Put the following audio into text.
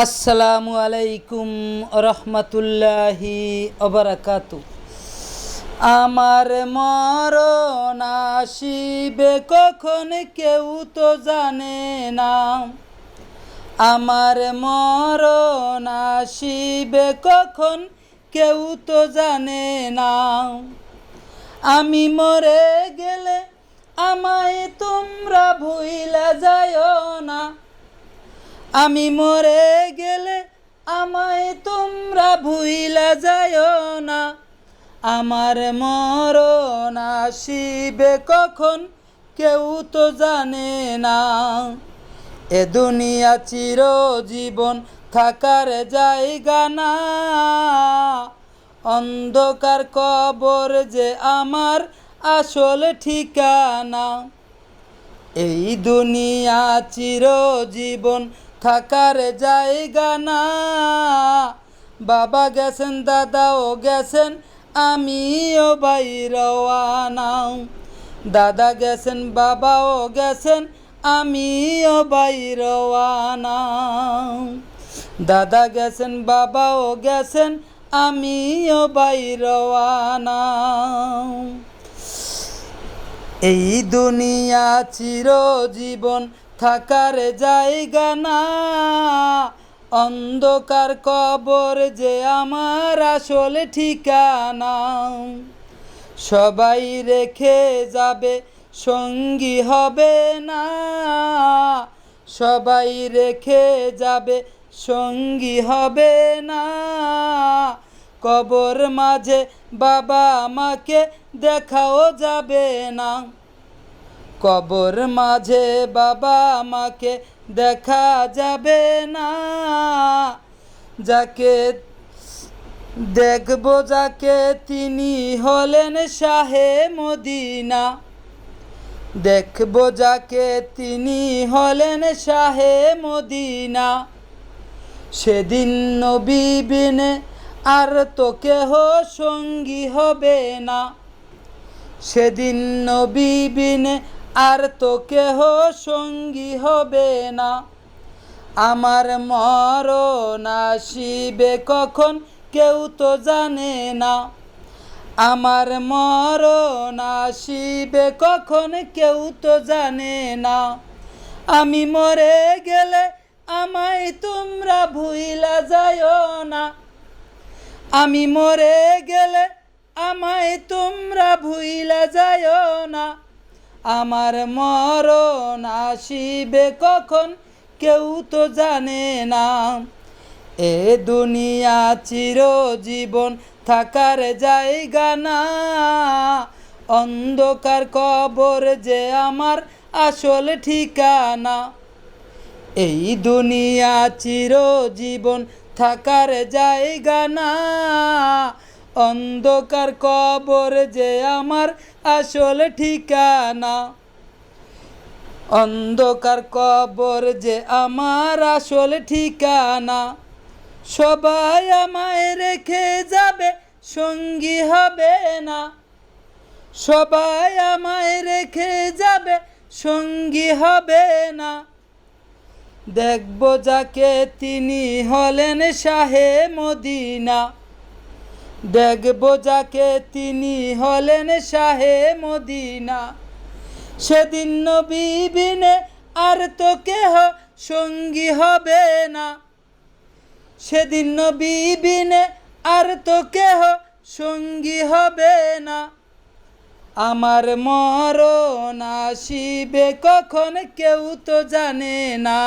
আসসালামু আলাইকুম রহমতুল্লাহি ওবারাকাতু। আমার মরণ আসিবে কখন কেউ তো জানে না। আমার মরণ আসিবে কখন কেউ তো জানে না। আমি মরে গেলে আমায় তোমরা ভুইলা যায়ও না। আমি মরে গেলে আমায় তোমরা ভুইলা যায়ও না। আমার মরণ আসিবে কখন কেউ তো জানে না। এ দুনিয়া চিরজীবন থাকার জায়গা না। অন্ধকার কবর যে আমার আসল ঠিকানা। এই দুনিয়া চিরজীবন থাকার জায়গা না। বাবা গেছেন, দাদাও গেছেন, আমিও বাইরওয়ানা। দাদা গেছেন, বাবাও গেছেন, আমিও বাইরওয়ানা। দাদা গেছেন, বাবাও গেছেন, আমিও বাইরওয়ানা। এই দুনিয়া চিরজীবন থাকার জায়গা না। অন্ধকার কবর যে আমার আসল ঠিকানা। সবাই রেখে যাবে, সঙ্গী হবে না। সবাই রেখে যাবে, সঙ্গী হবে না। কবর মাঝে বাবা আমাকে দেখাও যাবে না। কবর মাঝে বাবা আমাকে দেখা যাবে না। যাকে দেখব, যাকে তিনি হলেন শাহে মদিনা। দেখব যাকে তিনি হলেন শাহে মদিনা। সেদিন নবী বিনে আর তো কেহ সঙ্গী হবে না। সেদিন নবী বিনে আর তো কেহ সঙ্গী হবে না। আমার মরণ আসিবে কখন কেউ তো জানে না। আমার মরণ আসিবে কখন কেউ তো জানে না। আমি মরে গেলে আমায় তোমরা ভুইলা যায়ও না। আমি মরে গেলে আমায় তোমরা ভুইলা যায়ও না। আমার মরণ আসিবে কখন কেউ তো জানে না। এ দুনিয়া চিরজীবন থাকার জায়গা না। অন্ধকার কবর যে আমার আসল ঠিকানা। এই দুনিয়া চিরজীবন থাকার জায়গা না। অন্ধকার কবর যে আমার আসল ঠিকানা। অন্ধকার কবর যে আমার আসল ঠিকানা। সবাই আমায় রেখে যাবে, সঙ্গী হবে না। সবাই আমায় রেখে যাবে, সঙ্গী হবে না। দেখব যাকে তিনি হলেন শাহে মদিনা। দেখব যাকে তিনি হলেন শাহে মদিনা। সেদিন নবী বিনে আর তো কেহ সঙ্গী হবে না। সেদিন নবী বিনে আর তো কেহ সঙ্গী হবে না। আমার মরণ আসিবে কখন কেউ তো জানে না।